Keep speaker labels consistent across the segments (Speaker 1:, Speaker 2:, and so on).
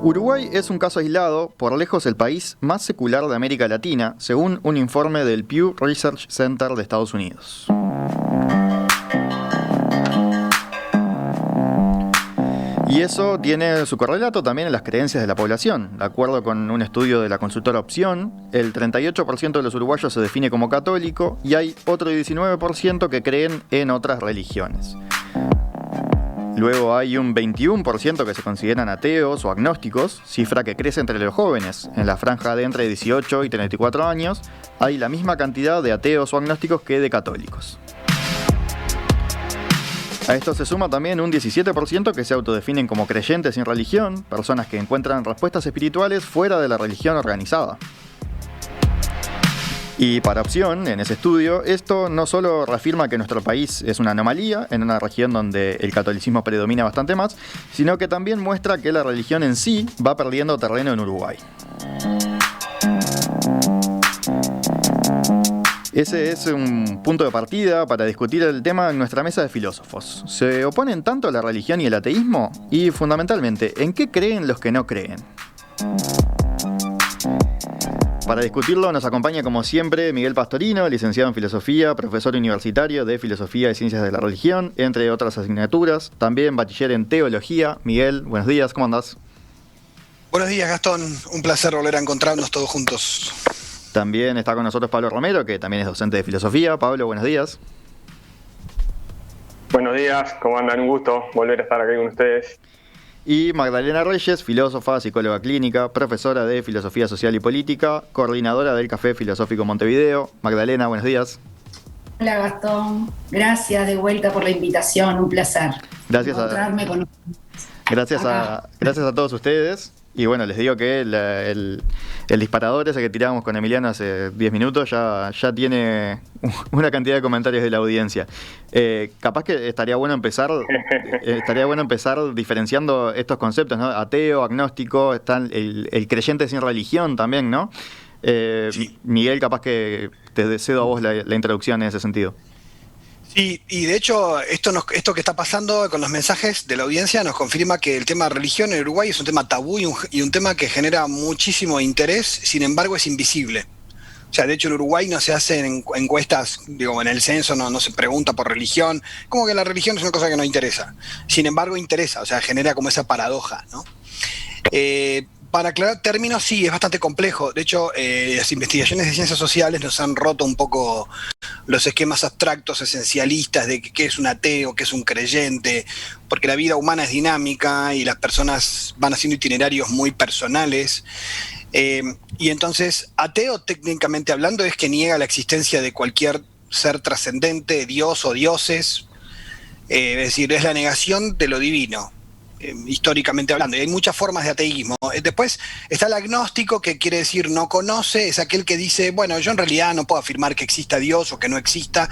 Speaker 1: Uruguay es un caso aislado, por lejos el país más secular de América Latina, según un informe del Pew Research Center de Estados Unidos. Y eso tiene su correlato también en las creencias de la población. De acuerdo con un estudio de la consultora Opción, el 38% de los uruguayos se define como católico y hay otro 19% que creen en otras religiones. Luego hay un 21% que se consideran ateos o agnósticos, cifra que crece entre los jóvenes. En la franja de entre 18 y 34 años hay la misma cantidad de ateos o agnósticos que de católicos. A esto se suma también un 17% que se autodefinen como creyentes sin religión, personas que encuentran respuestas espirituales fuera de la religión organizada. Y para Opción, en ese estudio, esto no solo reafirma que nuestro país es una anomalía en una región donde el catolicismo predomina bastante más, sino que también muestra que la religión en sí va perdiendo terreno en Uruguay. Ese es un punto de partida para discutir el tema en nuestra mesa de filósofos. ¿Se oponen tanto la religión y el ateísmo? Y fundamentalmente, ¿en qué creen los que no creen? Para discutirlo nos acompaña como siempre Miguel Pastorino, licenciado en Filosofía, profesor universitario de Filosofía y Ciencias de la Religión, entre otras asignaturas, también bachiller en Teología. Miguel, buenos días, ¿cómo andás?
Speaker 2: Buenos días, Gastón, un placer volver a encontrarnos todos juntos.
Speaker 1: También está con nosotros Pablo Romero, que también es docente de Filosofía. Pablo, buenos días.
Speaker 3: Buenos días, ¿cómo andan? Un gusto volver a estar aquí con ustedes.
Speaker 1: Y Magdalena Reyes, filósofa, psicóloga clínica, profesora de Filosofía Social y Política, coordinadora del Café Filosófico Montevideo. Magdalena, buenos días.
Speaker 4: Hola Gastón, gracias de vuelta por la invitación, un placer encontrarme con ustedes.
Speaker 1: Gracias a todos ustedes. Y bueno, les digo que el disparador ese que tirábamos con Emiliano hace 10 minutos ya tiene una cantidad de comentarios de la audiencia. Capaz que estaría bueno empezar diferenciando estos conceptos, ¿no? Ateo, agnóstico, está el creyente sin religión también, ¿no? Sí. Miguel, capaz que te cedo a vos la introducción en ese sentido.
Speaker 2: Sí, y de hecho esto que está pasando con los mensajes de la audiencia nos confirma que el tema de religión en Uruguay es un tema tabú y un tema que genera muchísimo interés, sin embargo es invisible. O sea, de hecho en Uruguay no se hacen encuestas, digo, en el censo no se pregunta por religión, como que la religión es una cosa que no interesa. Sin embargo interesa, o sea, genera como esa paradoja, ¿no? Para aclarar términos, sí, es bastante complejo. De hecho, las investigaciones de ciencias sociales nos han roto un poco los esquemas abstractos, esencialistas de qué es un ateo, qué es un creyente, porque la vida humana es dinámica y las personas van haciendo itinerarios muy personales. Y entonces, ateo, técnicamente hablando, es que niega la existencia de cualquier ser trascendente, Dios o dioses. Es decir, es la negación de lo divino. Históricamente hablando, y hay muchas formas de ateísmo. Después está el agnóstico, que quiere decir no conoce, es aquel que dice, bueno, yo en realidad no puedo afirmar que exista Dios o que no exista.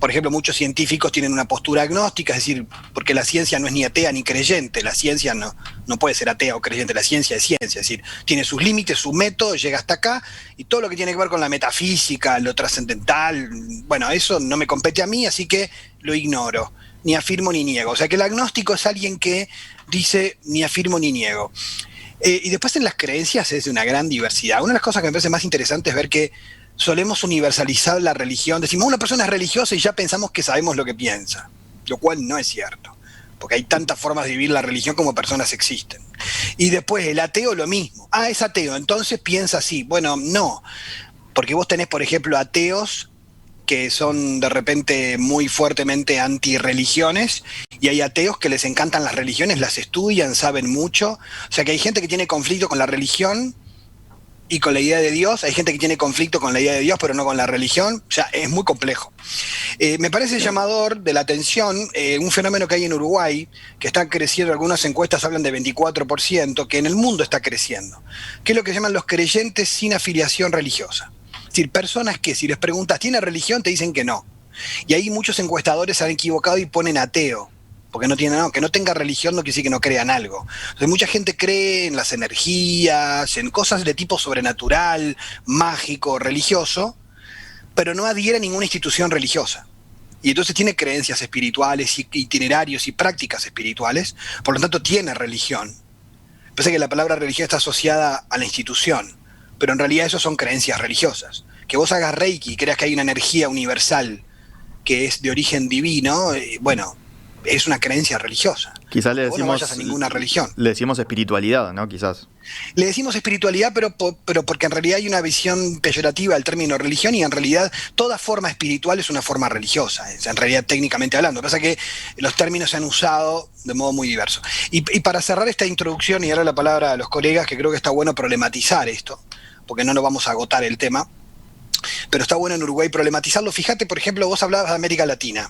Speaker 2: Por ejemplo, muchos científicos tienen una postura agnóstica, es decir, porque la ciencia no es ni atea ni creyente, la ciencia no puede ser atea o creyente, la ciencia es ciencia, es decir, tiene sus límites, su método, llega hasta acá, y todo lo que tiene que ver con la metafísica, lo trascendental, bueno, eso no me compete a mí, así que lo ignoro, ni afirmo ni niego. O sea que el agnóstico es alguien que dice ni afirmo ni niego. Y después en las creencias es de una gran diversidad. Una de las cosas que me parece más interesante es ver que solemos universalizar la religión. Decimos, una persona es religiosa y ya pensamos que sabemos lo que piensa, lo cual no es cierto, porque hay tantas formas de vivir la religión como personas existen. Y después el ateo lo mismo. Ah, es ateo, entonces piensa así. Bueno, no, porque vos tenés, por ejemplo, ateos que son de repente muy fuertemente antirreligiones, y hay ateos que les encantan las religiones, las estudian, saben mucho. O sea que hay gente que tiene conflicto con la religión y con la idea de Dios, hay gente que tiene conflicto con la idea de Dios pero no con la religión. O sea, es muy complejo. Me parece llamador de la atención un fenómeno que hay en Uruguay, que está creciendo, algunas encuestas hablan de 24%, que en el mundo está creciendo, que es lo que llaman los creyentes sin afiliación religiosa. Es decir, personas que si les preguntas, ¿tiene religión?, te dicen que no. Y ahí muchos encuestadores se han equivocado y ponen ateo, porque que no tenga religión no quiere decir que no crean algo. Entonces, mucha gente cree en las energías, en cosas de tipo sobrenatural, mágico, religioso, pero no adhiere a ninguna institución religiosa. Y entonces tiene creencias espirituales, itinerarios y prácticas espirituales, por lo tanto tiene religión, Pasa que la palabra religión está asociada a la institución, pero en realidad eso son creencias religiosas. Que vos hagas Reiki y creas que hay una energía universal que es de origen divino, bueno, es una creencia religiosa.
Speaker 1: Quizás le decimos,
Speaker 2: vos no vayas a ninguna religión.
Speaker 1: Le decimos espiritualidad, ¿no? Quizás.
Speaker 2: Le decimos espiritualidad, pero porque en realidad hay una visión peyorativa del término religión, y en realidad toda forma espiritual es una forma religiosa, en realidad técnicamente hablando. Lo que pasa es que los términos se han usado de modo muy diverso. Y para cerrar esta introducción y darle la palabra a los colegas, que creo que está bueno problematizar esto, porque no nos vamos a agotar el tema, pero está bueno en Uruguay problematizarlo. Fíjate, por ejemplo, vos hablabas de América Latina.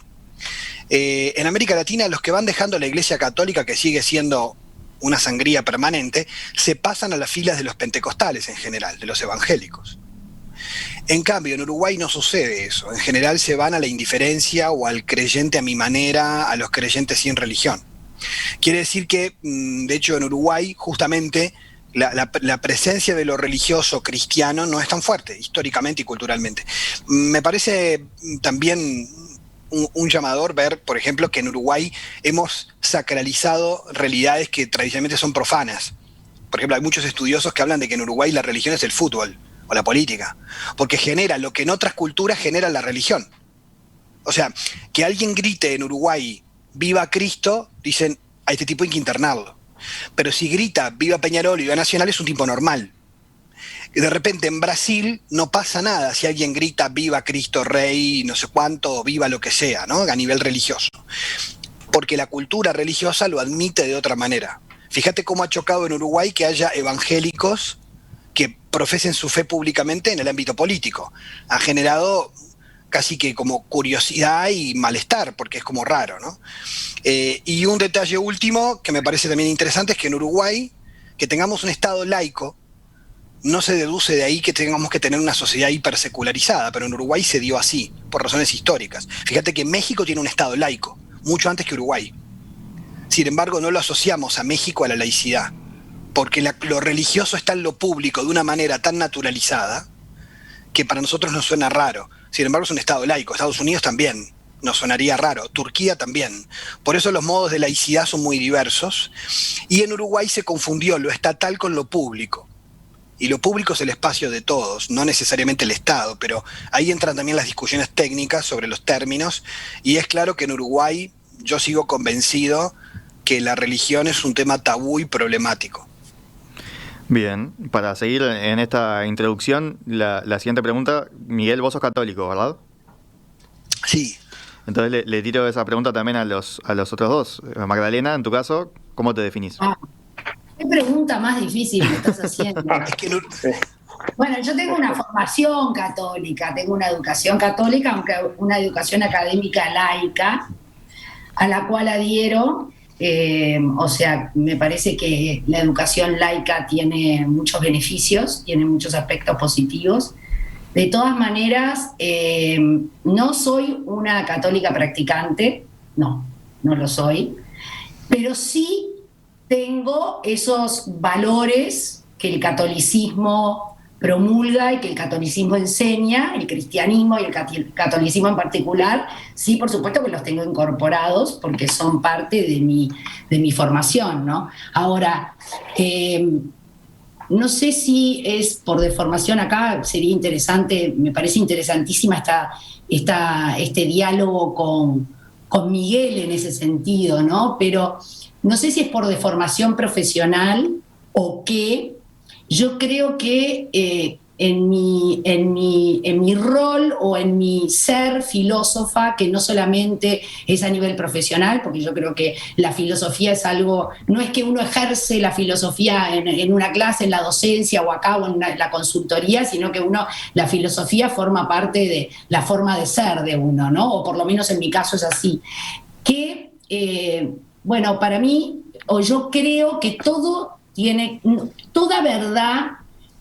Speaker 2: En América Latina, los que van dejando la Iglesia Católica, que sigue siendo una sangría permanente, se pasan a las filas de los pentecostales en general, de los evangélicos. En cambio, en Uruguay no sucede eso. En general se van a la indiferencia o al creyente a mi manera, a los creyentes sin religión. Quiere decir que, de hecho, en Uruguay, justamente, la presencia de lo religioso cristiano no es tan fuerte, históricamente y culturalmente. Me parece también un llamador ver, por ejemplo, que en Uruguay hemos sacralizado realidades que tradicionalmente son profanas. Por ejemplo, hay muchos estudiosos que hablan de que en Uruguay la religión es el fútbol o la política, porque genera lo que en otras culturas genera la religión. O sea, que alguien grite en Uruguay "Viva Cristo", dicen a este tipo hay que internarlo. Pero si grita "Viva Peñarol" y "Viva Nacional", es un tipo normal. Y de repente en Brasil no pasa nada si alguien grita "Viva Cristo Rey", no sé cuánto, o viva lo que sea, ¿no? A nivel religioso. Porque la cultura religiosa lo admite de otra manera. Fíjate cómo ha chocado en Uruguay que haya evangélicos que profesen su fe públicamente en el ámbito político. Ha generado casi que como curiosidad y malestar, porque es como raro, ¿no? Y un detalle último que me parece también interesante es que en Uruguay, que tengamos un Estado laico, no se deduce de ahí que tengamos que tener una sociedad hipersecularizada, pero en Uruguay se dio así, por razones históricas. Fíjate que México tiene un Estado laico, mucho antes que Uruguay. Sin embargo, no lo asociamos a México a la laicidad, porque lo religioso está en lo público de una manera tan naturalizada que para nosotros nos suena raro. Sin embargo, es un Estado laico. Estados Unidos también nos sonaría raro. Turquía también. Por eso los modos de laicidad son muy diversos. Y en Uruguay se confundió lo estatal con lo público. Y lo público es el espacio de todos, no necesariamente el Estado, pero ahí entran también las discusiones técnicas sobre los términos. Y es claro que en Uruguay yo sigo convencido que la religión es un tema tabú y problemático.
Speaker 1: Bien, para seguir en esta introducción, la siguiente pregunta. Miguel, vos sos católico, ¿verdad?
Speaker 2: Sí.
Speaker 1: Entonces le tiro esa pregunta también a los otros dos. Magdalena, en tu caso, ¿cómo te definís?
Speaker 4: ¿Qué pregunta más difícil me estás haciendo? Bueno, yo tengo una formación católica, tengo una educación católica, aunque una educación académica laica, a la cual adhiero. O sea, me parece que la educación laica tiene muchos beneficios, tiene muchos aspectos positivos. De todas maneras, no soy una católica practicante, no lo soy, pero sí tengo esos valores que el catolicismo promulga y que el catolicismo enseña, el cristianismo y el catolicismo en particular. Sí, por supuesto que los tengo incorporados porque son parte de mi formación, ¿no? Ahora, no sé si es por deformación. Acá sería interesante, me parece interesantísima este diálogo con Miguel en ese sentido, ¿no? Pero no sé si es por deformación profesional o qué. Yo creo que en mi rol o en mi ser filósofa, que no solamente es a nivel profesional, porque yo creo que la filosofía es algo, no es que uno ejerce la filosofía en una clase, en la docencia o acá o en la consultoría, sino que la filosofía forma parte de la forma de ser de uno, ¿no? O por lo menos en mi caso es así. Que, bueno, para mí, o yo creo que toda verdad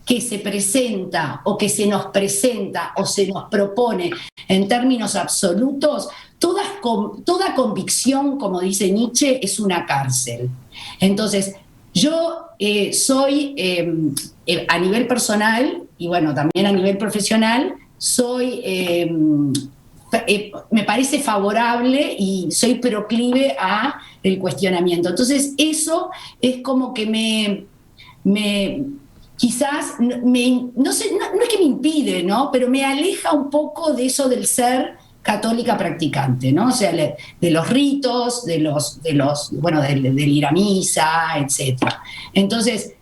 Speaker 4: que se presenta o que se nos presenta o se nos propone en términos absolutos, toda convicción, como dice Nietzsche, es una cárcel. Entonces, yo soy, a nivel personal y bueno, también a nivel profesional, me parece favorable y soy proclive a el cuestionamiento. Entonces, eso es como que quizás, no sé, no es que me impide, ¿no? Pero me aleja un poco de eso del ser católica practicante, ¿no? O sea, de los ritos, bueno, del ir a misa, etcétera. Entonces,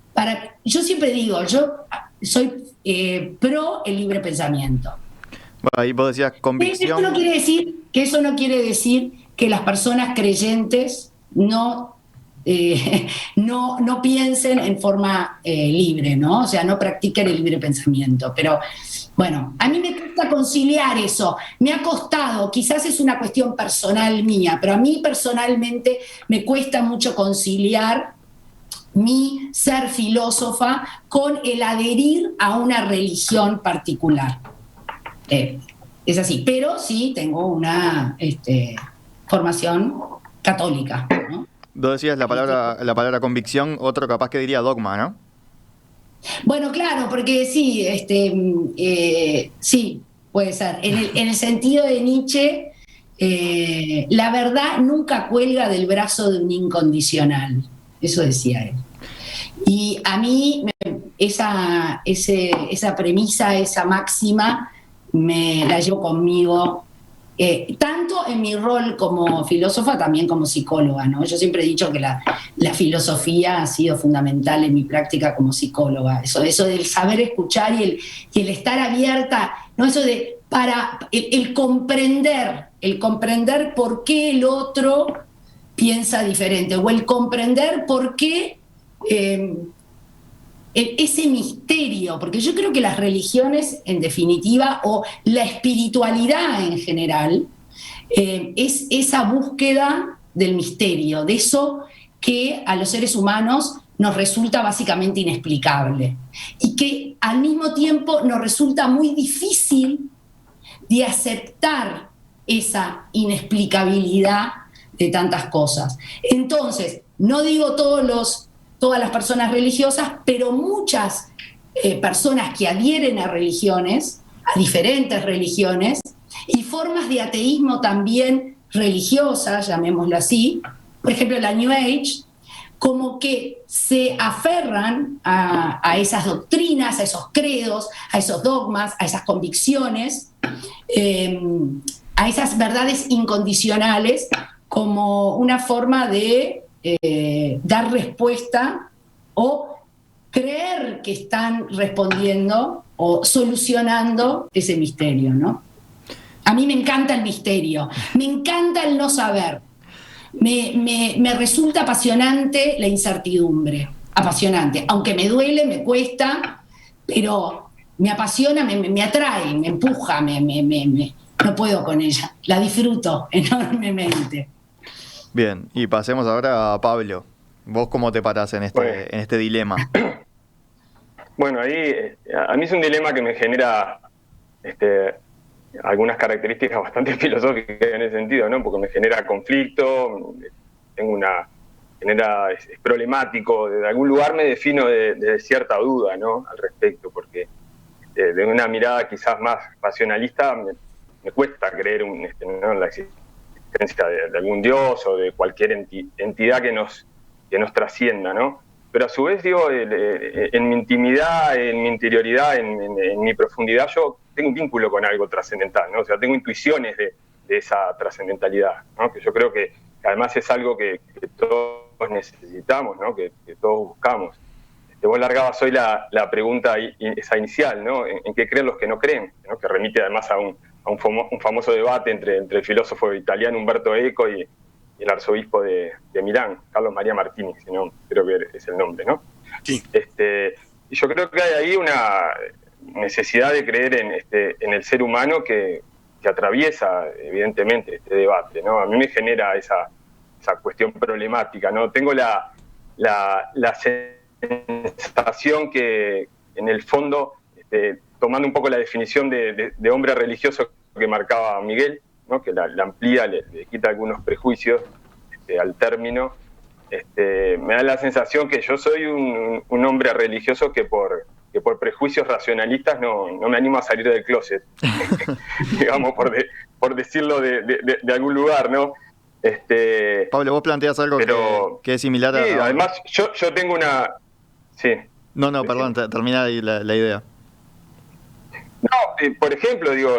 Speaker 4: yo siempre digo, yo soy pro el libre pensamiento.
Speaker 1: Bueno, ahí vos decías convicción.
Speaker 4: Eso no quiere decir que las personas creyentes no piensen en forma libre, ¿no? O sea, no practiquen el libre pensamiento. Pero, bueno, a mí me cuesta conciliar eso. Me ha costado, quizás es una cuestión personal mía, pero a mí personalmente me cuesta mucho conciliar mi ser filósofa con el adherir a una religión particular. Es así, pero sí tengo una formación católica, ¿no?
Speaker 1: Vos decías la palabra convicción, otro capaz que diría dogma, ¿no?
Speaker 4: Bueno, claro, porque sí, sí, puede ser. En el sentido de Nietzsche, la verdad nunca cuelga del brazo de un incondicional. Eso decía él. Y a mí esa premisa, esa máxima, me la llevo conmigo, tanto en mi rol como filósofa, también como psicóloga, ¿no? Yo siempre he dicho que la filosofía ha sido fundamental en mi práctica como psicóloga. Eso del saber escuchar y el estar abierta, ¿no? Eso de el comprender por qué el otro piensa diferente, o el comprender por qué ese misterio, porque yo creo que las religiones, en definitiva, o la espiritualidad en general, es esa búsqueda del misterio, de eso que a los seres humanos nos resulta básicamente inexplicable y que al mismo tiempo nos resulta muy difícil de aceptar esa inexplicabilidad de tantas cosas. Entonces, no digo todas las personas religiosas, pero muchas personas que adhieren a religiones, a diferentes religiones, y formas de ateísmo también religiosas, llamémoslo así, por ejemplo la New Age, como que se aferran a esas doctrinas, a esos credos, a esos dogmas, a esas convicciones, a esas verdades incondicionales, como una forma de dar respuesta o creer que están respondiendo o solucionando ese misterio, ¿no? A mí me encanta el misterio, me encanta el no saber, me resulta apasionante la incertidumbre, apasionante, aunque me duele, me cuesta, pero me apasiona, me atrae, me empuja, no puedo con ella, la disfruto enormemente.
Speaker 1: Bien, y pasemos ahora a Pablo. ¿Vos cómo te parás en este dilema?
Speaker 3: Bueno, ahí a mí es un dilema que me genera algunas características bastante filosóficas en ese sentido, ¿no? Porque me genera conflicto, es problemático, de algún lugar me defino de cierta duda, ¿no? Al respecto, porque de una mirada quizás más racionalista me cuesta creer ¿no? en la existencia de algún dios o de cualquier entidad que nos trascienda, ¿no? Pero a su vez, digo, en mi intimidad, en mi interioridad, en mi profundidad, yo tengo un vínculo con algo trascendental, ¿no? O sea, tengo intuiciones de esa trascendentalidad, ¿no? Que yo creo que además es algo que todos necesitamos, ¿no? Que todos buscamos. Vos largabas hoy la pregunta esa inicial, ¿no? ¿En qué creen los que no creen? ¿No? Que remite además a un famoso debate entre el filósofo italiano Umberto Eco y el arzobispo de Milán, Carlos María Martini, si no, creo que es el nombre, ¿no?
Speaker 2: Sí.
Speaker 3: Y yo creo que hay ahí una necesidad de creer en el ser humano que atraviesa, evidentemente, este debate, ¿no? A mí me genera esa cuestión problemática, ¿no? Tengo la sensación que, en el fondo, tomando un poco la definición de hombre religioso que marcaba Miguel, ¿no? Que la amplía, le quita algunos prejuicios al término, me da la sensación que yo soy un hombre religioso que por prejuicios racionalistas no me animo a salir del closet, digamos, por decirlo de algún lugar, ¿no?
Speaker 1: Pablo, vos planteás algo que es similar a...
Speaker 3: Sí, además yo tengo una... Sí.
Speaker 1: No, perdón, termina ahí la idea.
Speaker 3: No, por ejemplo, digo,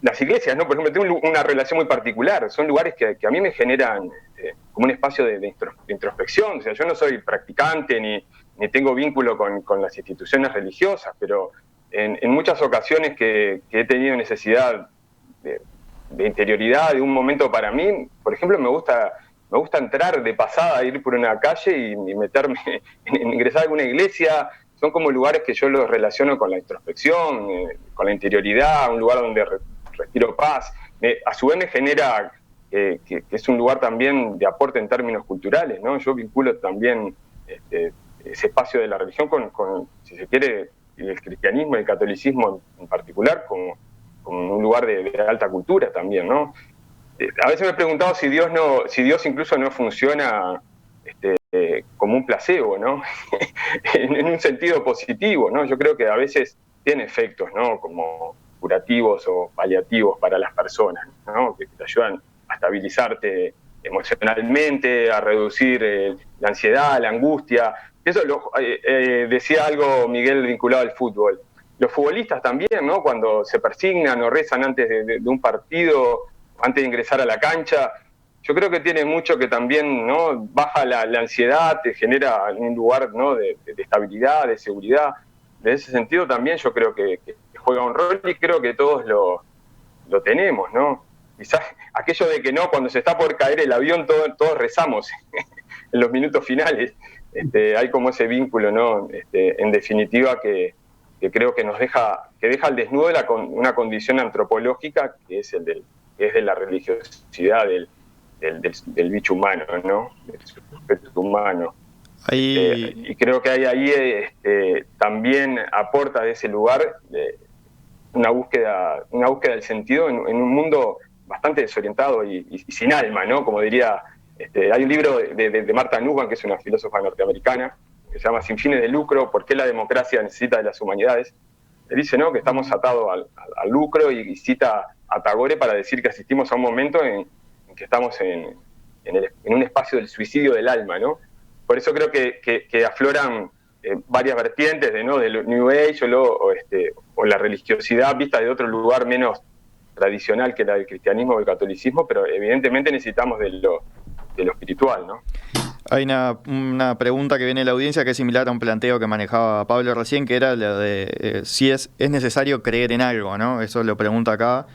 Speaker 3: las iglesias, ¿no? Por ejemplo, tengo una relación muy particular. Son lugares que a mí me generan como un espacio de introspección. O sea, yo no soy practicante ni tengo vínculo con las instituciones religiosas, pero en muchas ocasiones que he tenido necesidad de interioridad, de un momento para mí, por ejemplo, me gusta entrar de pasada, ir por una calle y meterme, ingresar a alguna iglesia. Son como lugares que yo los relaciono con la introspección, con la interioridad, un lugar donde respiro paz. A su vez me genera que es un lugar también de aporte en términos culturales, ¿no? Yo vinculo también ese espacio de la religión con, si se quiere, el cristianismo y el catolicismo en particular, como un lugar de alta cultura también, ¿no? A veces me he preguntado si Dios incluso no funciona como un placebo, ¿no? en un sentido positivo, ¿no? Yo creo que a veces tiene efectos, ¿no? Como curativos o paliativos para las personas, ¿no? Que te ayudan a estabilizarte emocionalmente, a reducir la ansiedad, la angustia. Eso decía algo Miguel vinculado al fútbol. Los futbolistas también, ¿no? Cuando se persignan o rezan antes de un partido, antes de ingresar a la cancha, yo creo que tiene mucho que también, ¿no? Baja la ansiedad, te genera un lugar, ¿no? de estabilidad, de seguridad. En ese sentido también yo creo que juega un rol y creo que todos lo tenemos, ¿no? Quizás aquello de que no, cuando se está por caer el avión, todos rezamos en los minutos finales. Hay como ese vínculo, ¿no? En definitiva, que creo que deja al desnudo una condición antropológica que es de la religiosidad del bicho humano, ¿no? Del sujeto humano. Y creo que hay ahí también aporta de ese lugar una búsqueda del sentido en un mundo bastante desorientado y sin alma, ¿no? Como diría, hay un libro de Martha Nussbaum, que es una filósofa norteamericana, que se llama Sin fines de lucro, ¿por qué la democracia necesita de las humanidades? Le dice, ¿no? Que estamos atados al lucro y cita a Tagore para decir que asistimos a un momento en que estamos en un espacio del suicidio del alma, ¿no? Por eso creo que afloran varias vertientes del New Age o la religiosidad vista de otro lugar menos tradicional que la del cristianismo o el catolicismo, pero evidentemente necesitamos de lo espiritual, ¿no?
Speaker 1: Hay una pregunta que viene de la audiencia que es similar a un planteo que manejaba Pablo recién, que era la de si es necesario creer en algo, ¿no? Eso lo pregunta acá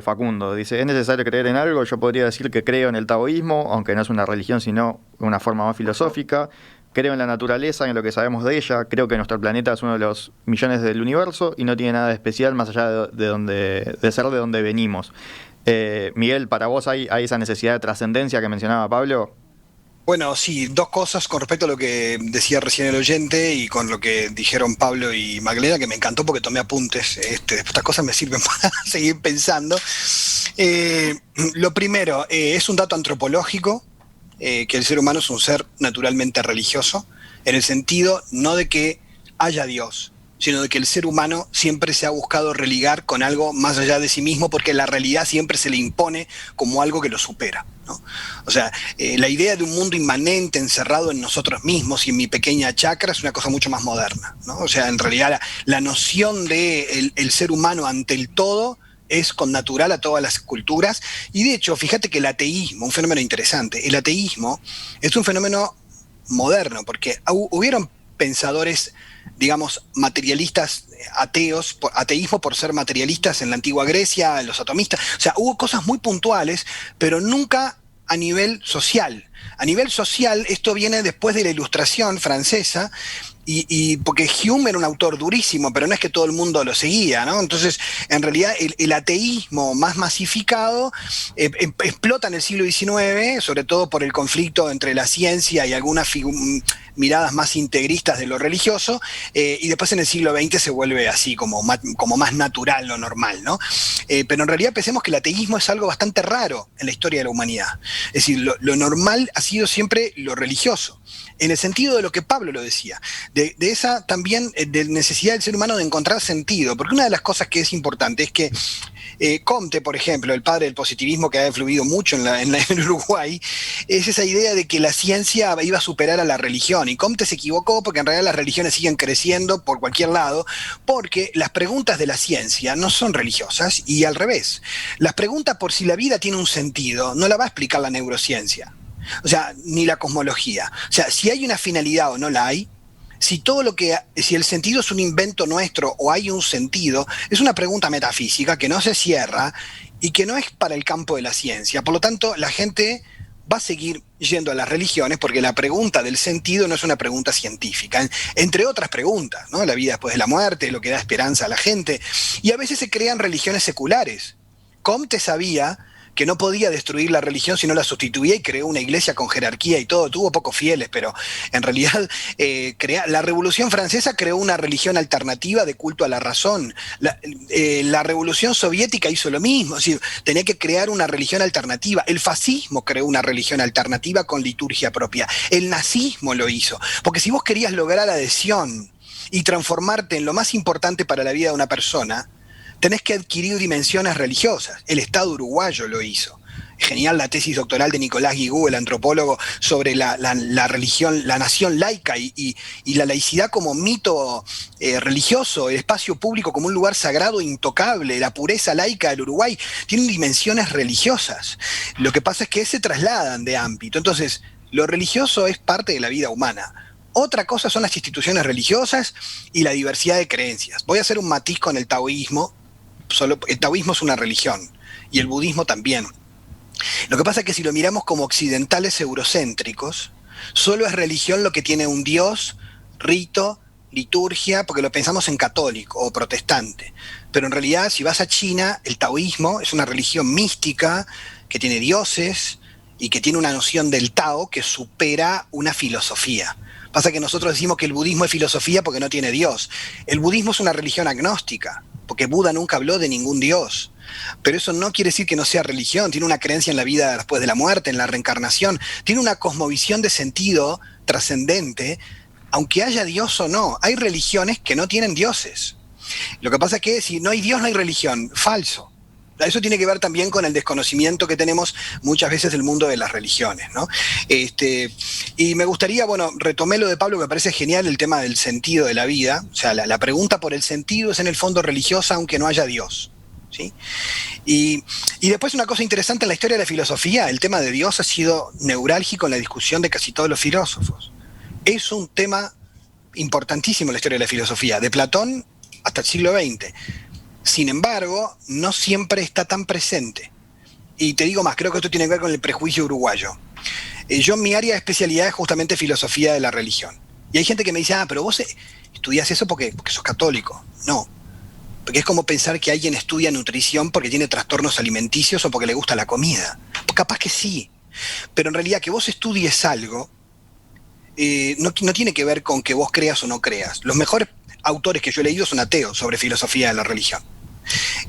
Speaker 1: Facundo. Dice, ¿es necesario creer en algo? Yo podría decir que creo en el taoísmo, aunque no es una religión, sino una forma más filosófica. Creo en la naturaleza, en lo que sabemos de ella. Creo que nuestro planeta es uno de los millones del universo y no tiene nada de especial más allá de ser de donde venimos. Miguel, ¿para vos hay esa necesidad de trascendencia que mencionaba Pablo?
Speaker 2: Bueno, sí, dos cosas con respecto a lo que decía recién el oyente y con lo que dijeron Pablo y Magdalena, que me encantó porque tomé apuntes. Estas cosas me sirven para seguir pensando. Lo primero, es un dato antropológico, que el ser humano es un ser naturalmente religioso, en el sentido no de que haya Dios, sino de que el ser humano siempre se ha buscado religar con algo más allá de sí mismo, porque la realidad siempre se le impone como algo que lo supera, ¿no? O sea, la idea de un mundo inmanente, encerrado en nosotros mismos y en mi pequeña chacra es una cosa mucho más moderna, ¿no? O sea, en realidad la noción de el ser humano ante el todo es connatural a todas las culturas, y de hecho, fíjate que el ateísmo, un fenómeno interesante, el ateísmo es un fenómeno moderno, porque hubieron pensadores, digamos, materialistas, ateos, ateísmo por ser materialistas en la antigua Grecia, los atomistas, o sea, hubo cosas muy puntuales, pero nunca a nivel social. A nivel social, esto viene después de la Ilustración francesa, y porque Hume era un autor durísimo, pero no es que todo el mundo lo seguía, ¿no? Entonces, en realidad, el ateísmo más masificado explota en el siglo XIX, sobre todo por el conflicto entre la ciencia y algunas miradas más integristas de lo religioso, y después en el siglo XX se vuelve así, como más natural, lo normal, ¿no? Pero en realidad pensemos que el ateísmo es algo bastante raro en la historia de la humanidad. Es decir, lo normal ha sido siempre lo religioso, en el sentido de lo que Pablo lo decía, de esa también de necesidad del ser humano de encontrar sentido, porque una de las cosas que es importante es que Comte, por ejemplo, el padre del positivismo que ha influido mucho en Uruguay, es esa idea de que la ciencia iba a superar a la religión. Y Comte se equivocó porque en realidad las religiones siguen creciendo por cualquier lado, porque las preguntas de la ciencia no son religiosas y al revés. Las preguntas por si la vida tiene un sentido no la va a explicar la neurociencia, o sea, ni la cosmología. O sea, si hay una finalidad o no la hay, si el sentido es un invento nuestro o hay un sentido, es una pregunta metafísica que no se cierra y que no es para el campo de la ciencia. Por lo tanto, la gente va a seguir yendo a las religiones porque la pregunta del sentido no es una pregunta científica, entre otras preguntas, ¿no? La vida después de la muerte, lo que da esperanza a la gente, y a veces se crean religiones seculares. Comte sabía que no podía destruir la religión si no la sustituía y creó una iglesia con jerarquía y todo, tuvo pocos fieles, pero en realidad la Revolución Francesa creó una religión alternativa de culto a la razón. La Revolución Soviética hizo lo mismo, es decir, tenía que crear una religión alternativa. El fascismo creó una religión alternativa con liturgia propia. El nazismo lo hizo, porque si vos querías lograr adhesión y transformarte en lo más importante para la vida de una persona, tenés que adquirir dimensiones religiosas. El Estado uruguayo lo hizo. Genial la tesis doctoral de Nicolás Guigú, el antropólogo, sobre la religión, la nación laica y la laicidad como mito religioso, el espacio público como un lugar sagrado intocable, la pureza laica del Uruguay, tienen dimensiones religiosas. Lo que pasa es que se trasladan de ámbito. Entonces, lo religioso es parte de la vida humana. Otra cosa son las instituciones religiosas y la diversidad de creencias. Voy a hacer un matiz con el taoísmo. El taoísmo es una religión y el budismo también. Lo que pasa es que si lo miramos como occidentales eurocéntricos, solo es religión lo que tiene un dios, rito, liturgia, porque lo pensamos en católico o protestante. Pero en realidad, si vas a China, el taoísmo es una religión mística que tiene dioses y que tiene una noción del Tao que supera una filosofía. Pasa que nosotros decimos que el budismo es filosofía porque no tiene Dios. El budismo es una religión agnóstica, porque Buda nunca habló de ningún Dios. Pero eso no quiere decir que no sea religión, tiene una creencia en la vida después de la muerte, en la reencarnación, tiene una cosmovisión de sentido trascendente, aunque haya Dios o no. Hay religiones que no tienen dioses. Lo que pasa es que si no hay Dios, no hay religión. Falso. Eso tiene que ver también con el desconocimiento que tenemos muchas veces del mundo de las religiones, ¿no? Y me gustaría, retomé lo de Pablo, que me parece genial, el tema del sentido de la vida. O sea, la pregunta por el sentido es en el fondo religiosa, aunque no haya Dios, ¿sí? Y después una cosa interesante en la historia de la filosofía, el tema de Dios ha sido neurálgico en la discusión de casi todos los filósofos. Es un tema importantísimo en la historia de la filosofía, de Platón hasta el siglo XX. Sin embargo, no siempre está tan presente. Y te digo más, creo que esto tiene que ver con el prejuicio uruguayo. Mi área de especialidad es justamente filosofía de la religión. Y hay gente que me dice, pero vos estudiás eso porque sos católico. No, porque es como pensar que alguien estudia nutrición porque tiene trastornos alimenticios o porque le gusta la comida. Pues capaz que sí, pero en realidad que vos estudies algo no tiene que ver con que vos creas o no creas. Los mejores autores que yo he leído son ateos sobre filosofía de la religión.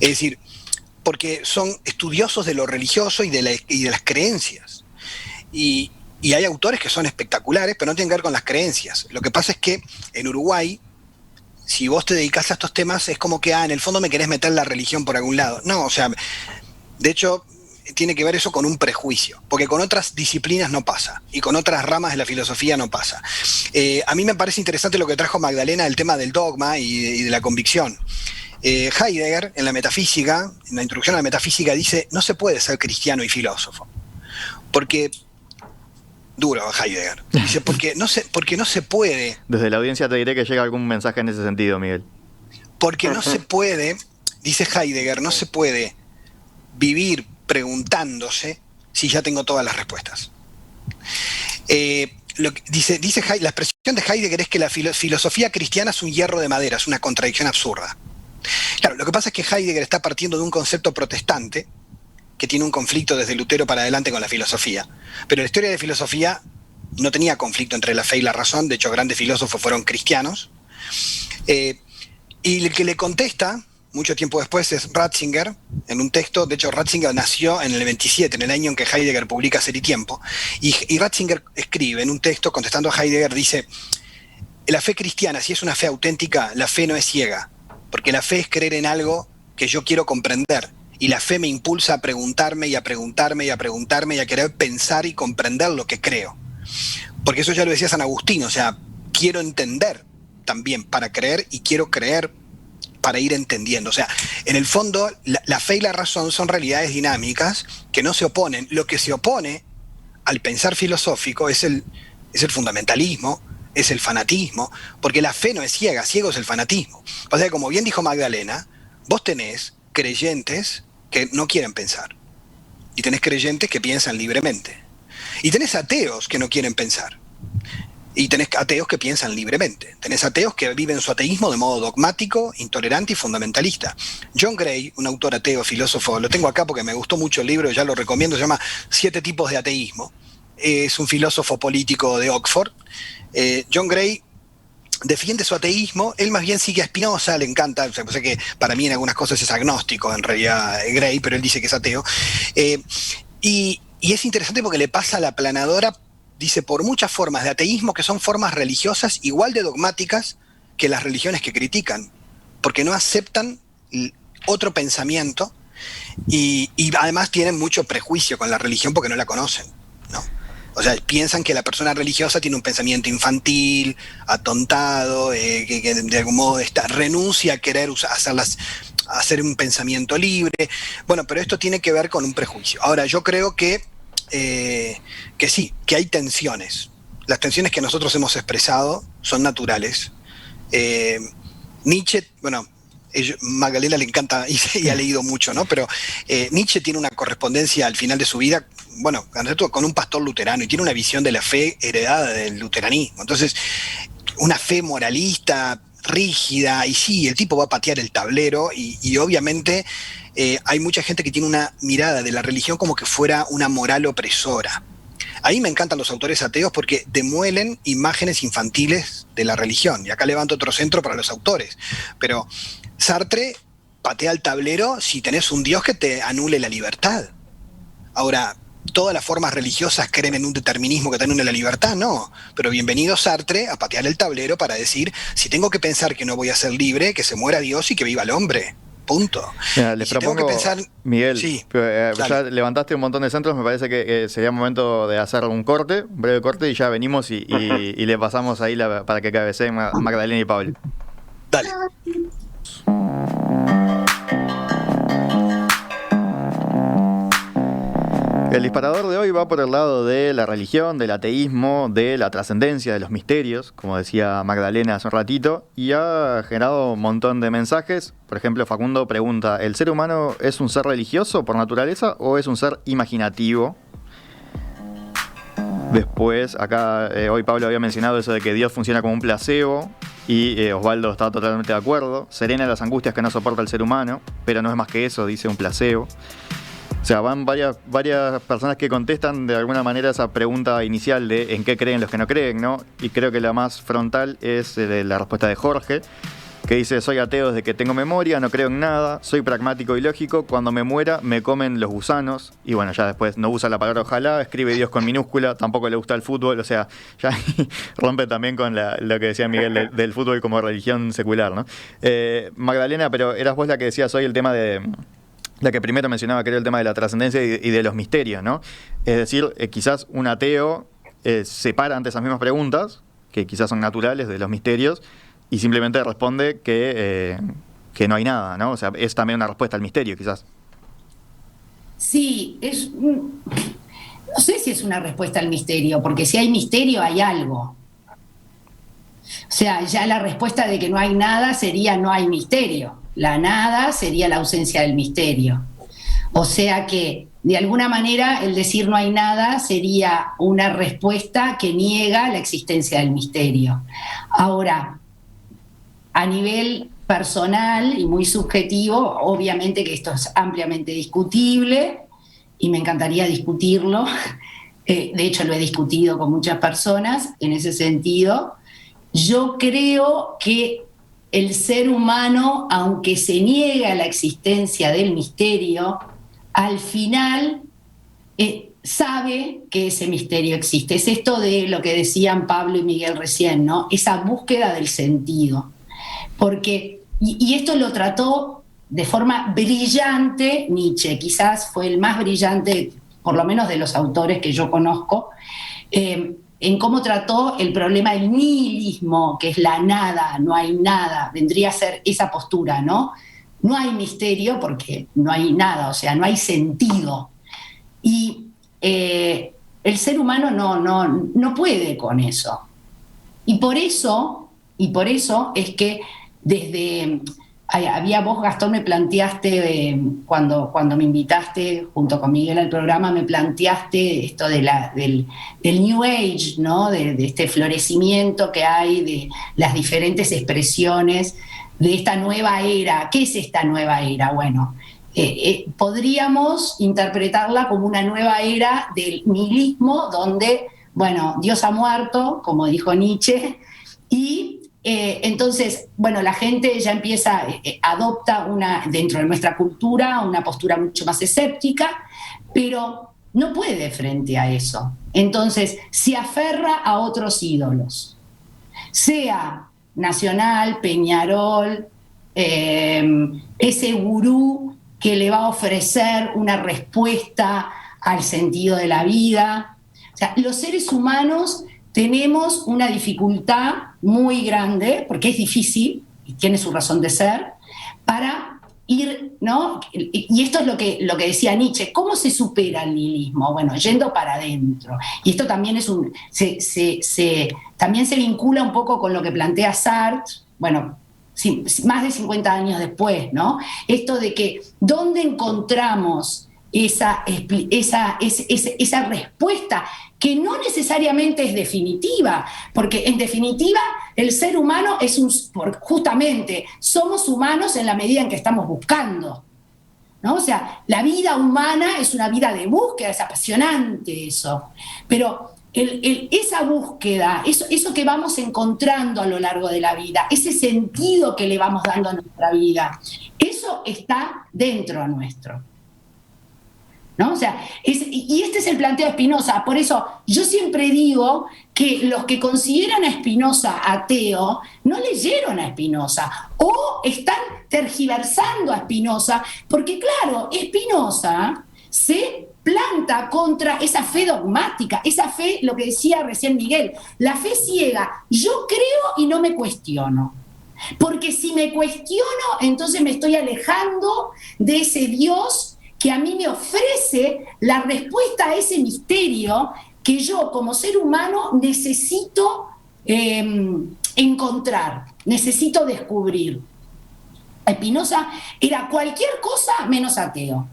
Speaker 2: Es decir, porque son estudiosos de lo religioso y de las creencias. Y hay autores que son espectaculares, pero no tienen que ver con las creencias. Lo que pasa es que en Uruguay, si vos te dedicás a estos temas, es como que, en el fondo me querés meter la religión por algún lado. No, o sea, de hecho, tiene que ver eso con un prejuicio, porque con otras disciplinas no pasa, y con otras ramas de la filosofía no pasa. A mí me parece interesante lo que trajo Magdalena, el tema del dogma y de la convicción. Heidegger, en la metafísica, en la introducción a la metafísica, dice, no se puede ser cristiano y filósofo. Porque, duro Heidegger, dice, porque no se puede.
Speaker 1: Desde la audiencia te diré que llega algún mensaje en ese sentido, Miguel. Porque
Speaker 2: no se puede, dice Heidegger, no se puede vivir preguntándose si ya tengo todas las respuestas. La expresión de Heidegger es que la filosofía cristiana es un hierro de madera, es una contradicción absurda. Claro, lo que pasa es que Heidegger está partiendo de un concepto protestante que tiene un conflicto desde Lutero para adelante con la filosofía. Pero la historia de filosofía no tenía conflicto entre la fe y la razón, de hecho grandes filósofos fueron cristianos. Y el que le contesta, mucho tiempo después, es Ratzinger, en un texto. De hecho, Ratzinger nació en el 27, en el año en que Heidegger publica Ser y Tiempo. Y Ratzinger escribe en un texto, contestando a Heidegger, dice, la fe cristiana, si es una fe auténtica, la fe no es ciega, porque la fe es creer en algo que yo quiero comprender, Y la fe me impulsa a preguntarme y a preguntarme y a preguntarme y a querer pensar y comprender lo que creo. Porque eso ya lo decía San Agustín, o sea, quiero entender también para creer y quiero creer para ir entendiendo. O sea, en el fondo, la fe y la razón son realidades dinámicas que no se oponen. Lo que se opone al pensar filosófico es el fundamentalismo, es el fanatismo, porque la fe no es ciega, ciego es el fanatismo. O sea, como bien dijo Magdalena, vos tenés creyentes que no quieren pensar, y tenés creyentes que piensan libremente, y tenés ateos que no quieren pensar, y tenés ateos que piensan libremente, tenés ateos que viven su ateísmo de modo dogmático, intolerante y fundamentalista. John Gray, un autor ateo, filósofo, lo tengo acá porque me gustó mucho el libro, ya lo recomiendo, se llama 7 tipos de ateísmo. Es un filósofo político de Oxford. John Gray defiende su ateísmo, él más bien sigue a Spinoza, le encanta, o sea que para mí en algunas cosas es agnóstico en realidad Gray, pero él dice que es ateo. Y es interesante porque le pasa la aplanadora, dice, por muchas formas de ateísmo que son formas religiosas igual de dogmáticas que las religiones que critican, porque no aceptan otro pensamiento y además tienen mucho prejuicio con la religión porque no la conocen, ¿no? O sea, piensan que la persona religiosa tiene un pensamiento infantil, atontado, que de algún modo renuncia a querer hacer un pensamiento libre. Bueno, pero esto tiene que ver con un prejuicio. Ahora, yo creo que sí, que hay tensiones. Las tensiones que nosotros hemos expresado son naturales. Nietzsche, bueno, Magdalena le encanta y ha leído mucho, ¿no? Pero Nietzsche tiene una correspondencia al final de su vida, bueno, con un pastor luterano, y tiene una visión de la fe heredada del luteranismo. Entonces, una fe moralista, rígida, y sí, el tipo va a patear el tablero, y obviamente hay mucha gente que tiene una mirada de la religión como que fuera una moral opresora. Ahí me encantan los autores ateos porque demuelen imágenes infantiles de la religión. Y acá levanto otro centro para los autores. Pero Sartre patea el tablero si tenés un Dios que te anule la libertad. Ahora, ¿todas las formas religiosas creen en un determinismo que te anule la libertad? No. Pero bienvenido Sartre a patear el tablero para decir, si tengo que pensar que no voy a ser libre, que se muera Dios y que viva el hombre. Punto.
Speaker 1: Mira, les propongo, pensar, Miguel,
Speaker 2: sí,
Speaker 1: ya levantaste un montón de centros, me parece que sería momento de hacer un breve corte, y ya venimos y le pasamos ahí para que cabeceen Magdalena y Pablo.
Speaker 2: Dale.
Speaker 1: El disparador de hoy va por el lado de la religión, del ateísmo, de la trascendencia, de los misterios, como decía Magdalena hace un ratito, y ha generado un montón de mensajes. Por ejemplo, Facundo pregunta, ¿el ser humano es un ser religioso por naturaleza o es un ser imaginativo? Después, acá hoy Pablo había mencionado eso de que Dios funciona como un placebo, y Osvaldo está totalmente de acuerdo. Serena las angustias que no soporta el ser humano, pero no es más que eso, dice, un placebo. O sea, van varias personas que contestan de alguna manera esa pregunta inicial de en qué creen los que no creen, ¿no? Y creo que la más frontal es la respuesta de Jorge, que dice, soy ateo desde que tengo memoria, no creo en nada, soy pragmático y lógico, cuando me muera me comen los gusanos. Y bueno, ya después no usa la palabra ojalá, escribe Dios con minúscula, tampoco le gusta el fútbol, o sea, ya rompe también con lo que decía Miguel del fútbol como religión secular, ¿no? Magdalena, pero eras vos la que decías hoy el tema de... La que primero mencionaba, que era el tema de la trascendencia y de los misterios, ¿no? Es decir, quizás un ateo se para ante esas mismas preguntas, que quizás son naturales, de los misterios, y simplemente responde que no hay nada, ¿no? O sea, es también una respuesta al misterio, quizás.
Speaker 4: Sí, no sé si es una respuesta al misterio, porque si hay misterio hay algo. O sea, ya la respuesta de que no hay nada sería no hay misterio. La nada sería la ausencia del misterio. O sea que, de alguna manera, el decir no hay nada sería una respuesta que niega la existencia del misterio. Ahora, a nivel personal y muy subjetivo, obviamente que esto es ampliamente discutible y me encantaría discutirlo. De hecho, lo he discutido con muchas personas en ese sentido. Yo creo que el ser humano, aunque se niega la existencia del misterio, al final sabe que ese misterio existe. Es esto de lo que decían Pablo y Miguel recién, ¿no? Esa búsqueda del sentido. Porque, y esto lo trató de forma brillante Nietzsche, quizás fue el más brillante, por lo menos de los autores que yo conozco, en cómo trató el problema del nihilismo, que es la nada, no hay nada, vendría a ser esa postura, ¿no? No hay misterio porque no hay nada, o sea, no hay sentido. Y el ser humano no puede con eso. Y por eso es que desde... vos, Gastón, me planteaste, cuando me invitaste junto con Miguel al programa, me planteaste esto del New Age, ¿no? De este florecimiento que hay, de las diferentes expresiones de esta nueva era. ¿Qué es esta nueva era? Bueno, podríamos interpretarla como una nueva era del nihilismo, donde, bueno, Dios ha muerto, como dijo Nietzsche, y entonces, bueno, la gente ya empieza, adopta dentro de nuestra cultura, una postura mucho más escéptica, pero no puede frente a eso. Entonces, se aferra a otros ídolos, sea Nacional, Peñarol, ese gurú que le va a ofrecer una respuesta al sentido de la vida. O sea, los seres humanos tenemos una dificultad muy grande, porque es difícil, y tiene su razón de ser, para ir, ¿no? Y esto es lo que decía Nietzsche, ¿cómo se supera el nihilismo? Bueno, yendo para adentro. Y esto también también se vincula un poco con lo que plantea Sartre, bueno, más de 50 años después, ¿no? Esto de que, ¿dónde encontramos esa respuesta que no necesariamente es definitiva? Porque en definitiva el ser humano justamente somos humanos en la medida en que estamos buscando, ¿no? O sea, la vida humana es una vida de búsqueda, es apasionante eso, pero esa búsqueda, eso que vamos encontrando a lo largo de la vida, ese sentido que le vamos dando a nuestra vida, eso está dentro nuestro, ¿no? O sea, y este es el planteo de Spinoza. Por eso yo siempre digo que los que consideran a Spinoza ateo no leyeron a Spinoza o están tergiversando a Spinoza, porque claro, Spinoza se planta contra esa fe dogmática, esa fe, lo que decía recién Miguel, la fe ciega. Yo creo y no me cuestiono. Porque si me cuestiono, entonces me estoy alejando de ese Dios que a mí me ofrece la respuesta a ese misterio que yo como ser humano necesito encontrar, necesito descubrir. Spinoza era cualquier cosa menos ateo.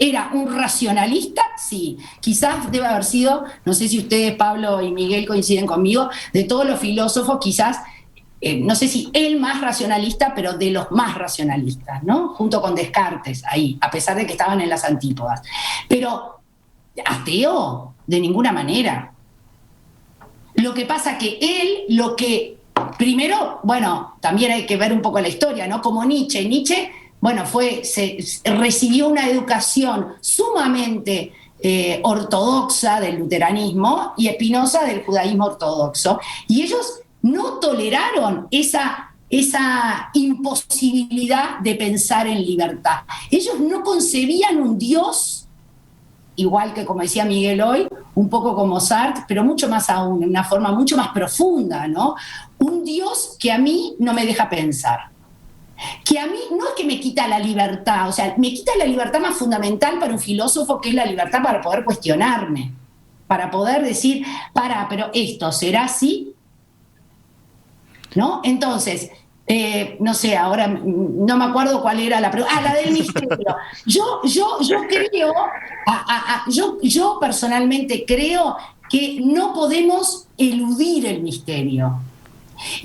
Speaker 4: ¿Era un racionalista? Sí. Quizás debe haber sido, no sé si ustedes, Pablo y Miguel, coinciden conmigo, de todos los filósofos, quizás, no sé si el más racionalista, pero de los más racionalistas, ¿no? Junto con Descartes, ahí, a pesar de que estaban en las antípodas. Pero ateo, de ninguna manera. Lo que pasa que él, primero, bueno, también hay que ver un poco la historia, ¿no? Como Nietzsche, bueno, recibió una educación sumamente ortodoxa del luteranismo y Spinoza del judaísmo ortodoxo. Y ellos no toleraron esa imposibilidad de pensar en libertad. Ellos no concebían un Dios, igual que, como decía Miguel hoy, un poco como Sartre, pero mucho más aún, en una forma mucho más profunda, ¿no? Un Dios que a mí no me deja pensar. Que a mí no es que me quita la libertad, o sea, me quita la libertad más fundamental para un filósofo, que es la libertad para poder cuestionarme, para poder decir, pero esto será así, ¿no? Entonces, no sé, ahora no me acuerdo cuál era la pregunta. La del misterio. Yo creo, yo personalmente creo que no podemos eludir el misterio.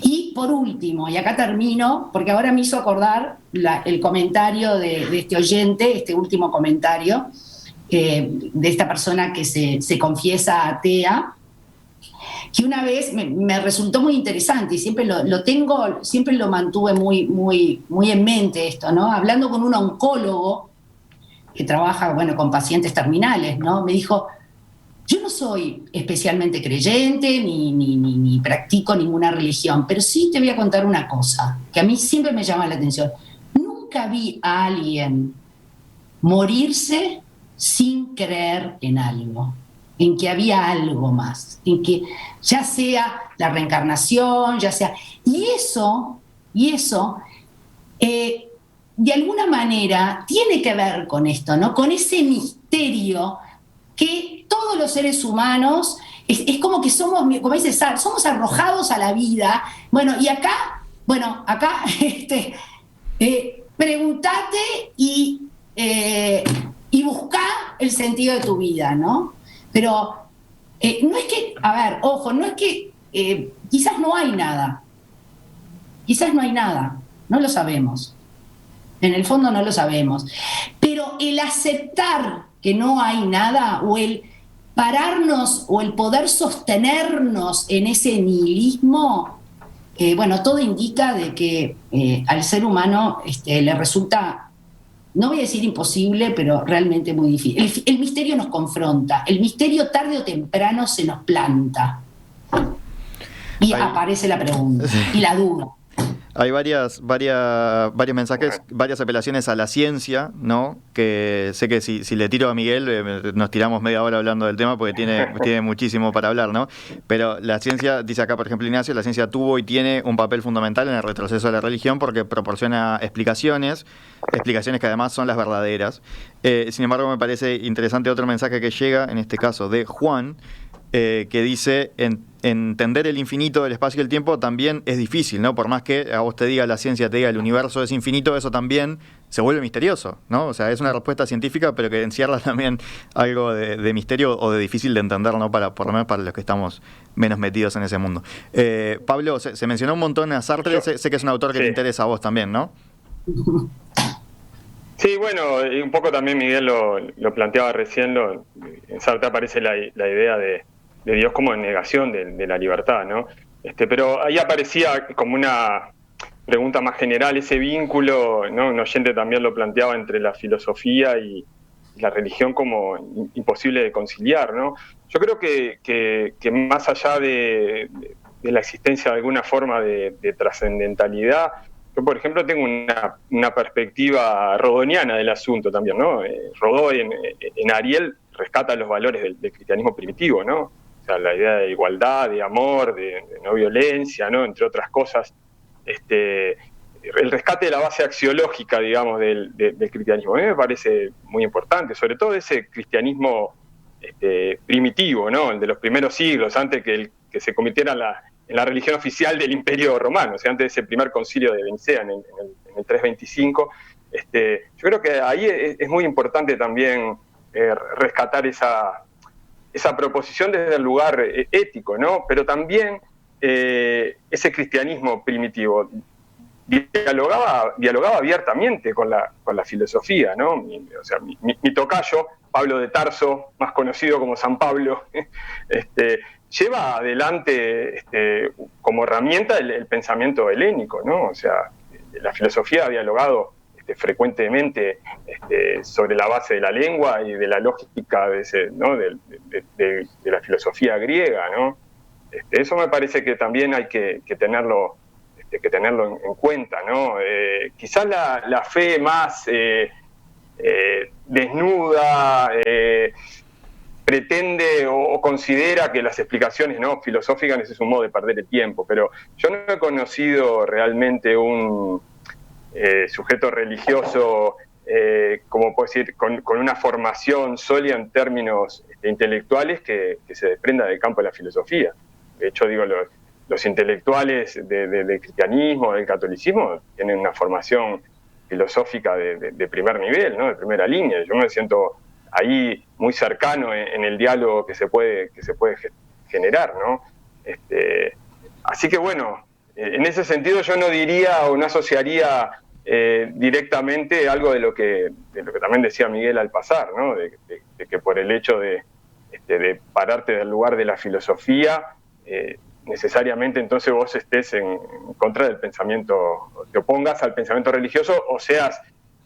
Speaker 4: Y por último, y acá termino, porque ahora me hizo acordar el comentario de este oyente, este último comentario, de esta persona que se confiesa atea, que una vez me resultó muy interesante y siempre siempre lo mantuve muy, muy, muy en mente esto, ¿no? Hablando con un oncólogo que trabaja, bueno, con pacientes terminales, ¿no? Me dijo: yo no soy especialmente creyente ni practico ninguna religión, pero sí te voy a contar una cosa que a mí siempre me llama la atención. Nunca nunca vi a alguien morirse sin creer en algo, en que había algo más, en que ya sea la reencarnación, ya sea... Y eso de alguna manera tiene que ver con esto, ¿no? Con ese misterio que todos los seres humanos, es como que somos, como dice Sal, somos arrojados a la vida. Bueno, y acá preguntate y buscá el sentido de tu vida, ¿no? Pero no es que, a ver, ojo, no es que quizás no hay nada, no lo sabemos. En el fondo no lo sabemos. Pero el aceptar que no hay nada, o el pararnos, o el poder sostenernos en ese nihilismo, bueno, todo indica de que al ser humano le resulta, no voy a decir imposible, pero realmente muy difícil. El misterio nos confronta, el misterio tarde o temprano se nos planta. Y aparece la pregunta y la duda.
Speaker 1: Hay varios mensajes, varias apelaciones a la ciencia, ¿no? Que sé que si le tiro a Miguel nos tiramos media hora hablando del tema porque tiene muchísimo para hablar, ¿no? Pero la ciencia, dice acá por ejemplo Ignacio, la ciencia tuvo y tiene un papel fundamental en el retroceso de la religión porque proporciona explicaciones que además son las verdaderas. Sin embargo, me parece interesante otro mensaje que llega, en este caso de Juan, que dice, entender el infinito del espacio y el tiempo también es difícil, ¿no? Por más que a vos te diga la ciencia, te diga el universo es infinito, eso también se vuelve misterioso, ¿no? O sea, es una respuesta científica, pero que encierra también algo de misterio o de difícil de entender, ¿no? Por lo menos para los que estamos menos metidos en ese mundo. Pablo, se mencionó un montón a Sartre, sé que es un autor que te interesa a vos también, ¿no?
Speaker 3: Sí, bueno, y un poco también Miguel lo planteaba recién, en Sartre aparece la idea de Dios como negación de la libertad, ¿no? Pero ahí aparecía como una pregunta más general, ese vínculo, ¿no? Un oyente también lo planteaba entre la filosofía y la religión como imposible de conciliar, ¿no? Yo creo que más allá de la existencia de alguna forma de trascendentalidad, yo, por ejemplo, tengo una perspectiva rodoniana del asunto también, ¿no? Rodó en Ariel rescata los valores del cristianismo primitivo, ¿no? O sea, la idea de igualdad, de amor, de no violencia, ¿no? Entre otras cosas. El rescate de la base axiológica, digamos, del cristianismo. A mí me parece muy importante, sobre todo ese cristianismo primitivo, ¿no? El de los primeros siglos, antes que se convirtiera en la religión oficial del Imperio Romano, o sea, antes de ese primer concilio de Nicea en el 325. Yo creo que ahí es muy importante también rescatar esa proposición desde el lugar ético, ¿no? Pero también ese cristianismo primitivo dialogaba abiertamente con la filosofía, ¿no? O sea, mi tocayo, Pablo de Tarso, más conocido como San Pablo, lleva adelante como herramienta el pensamiento helénico, ¿no? O sea, la filosofía ha dialogado frecuentemente sobre la base de la lengua y de la lógica ¿no? de la filosofía griega, ¿no? Eso me parece que también hay que tenerlo en cuenta, ¿no? Quizás la fe más desnuda pretende o considera que las explicaciones, ¿no? filosóficas es un modo de perder el tiempo, pero yo no he conocido realmente un sujeto religioso, como puedo decir, con una formación sólida en términos intelectuales que se desprenda del campo de la filosofía. De hecho, digo, los intelectuales del cristianismo, del catolicismo, tienen una formación filosófica de primer nivel, ¿no? De primera línea. Yo me siento ahí muy cercano en el diálogo que se puede generar, ¿no? Así que bueno, en ese sentido yo no diría o no asociaría directamente algo de lo que también decía Miguel al pasar, ¿no? De que por el hecho de pararte del lugar de la filosofía, necesariamente entonces vos estés en contra del pensamiento, te opongas al pensamiento religioso, o seas,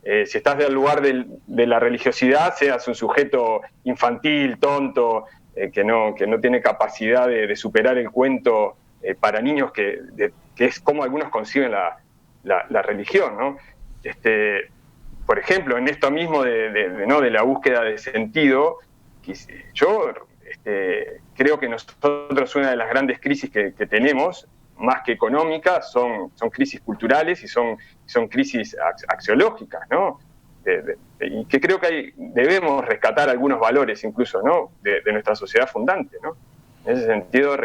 Speaker 3: si estás del lugar de la religiosidad, seas un sujeto infantil, tonto, que no tiene capacidad de superar el cuento para niños, que es como algunos conciben la religión, ¿no? por ejemplo, en esto mismo de la búsqueda de sentido, yo creo que nosotros una de las grandes crisis que tenemos, más que económicas, son crisis culturales y son crisis axiológicas, ¿no? Y que creo que debemos rescatar algunos valores incluso, ¿no? de nuestra sociedad fundante, ¿no? En ese sentido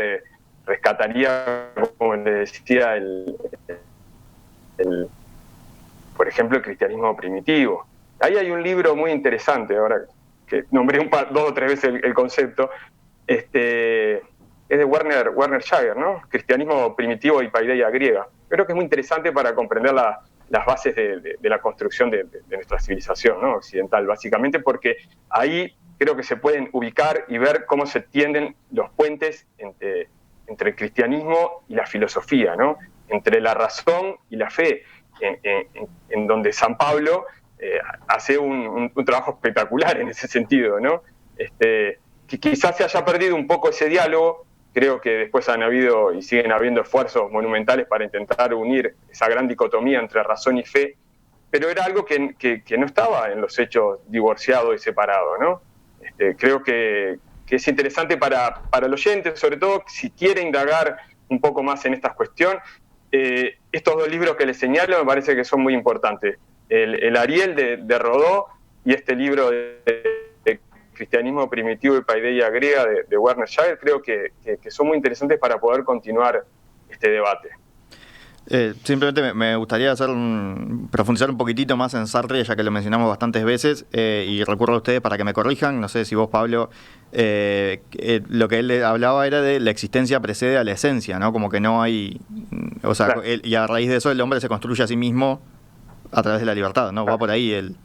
Speaker 3: rescataría, como le decía, por ejemplo, el cristianismo primitivo. Ahí hay un libro muy interesante, ahora que nombré 2 o 3 veces el concepto, es de Werner Jaeger, ¿no? Cristianismo primitivo y paideia griega. Creo que es muy interesante para comprender las bases de la construcción de nuestra civilización, ¿no? Occidental, básicamente, porque ahí creo que se pueden ubicar y ver cómo se tienden los puentes entre el cristianismo y la filosofía, ¿no? Entre la razón y la fe, en donde San Pablo hace un trabajo espectacular en ese sentido, ¿no? Que quizás se haya perdido un poco ese diálogo. Creo que después han habido y siguen habiendo esfuerzos monumentales para intentar unir esa gran dicotomía entre razón y fe, pero era algo que no estaba en los hechos divorciado y separado, ¿no? Creo que es interesante para el oyente, sobre todo si quiere indagar un poco más en esta cuestión. Estos 2 libros que les señalo me parece que son muy importantes. El Ariel de Rodó y este libro de Cristianismo primitivo y paideia griega de Werner Jaeger, creo que son muy interesantes para poder continuar este debate.
Speaker 1: Simplemente me gustaría profundizar un poquitito más en Sartre, ya que lo mencionamos bastantes veces, y recurro a ustedes para que me corrijan. No sé si vos, Pablo, lo que él hablaba era de la existencia precede a la esencia, ¿no? Como que no hay... O sea, claro. Y a raíz de eso el hombre se construye a sí mismo a través de la libertad, ¿no? Claro. Va por ahí el...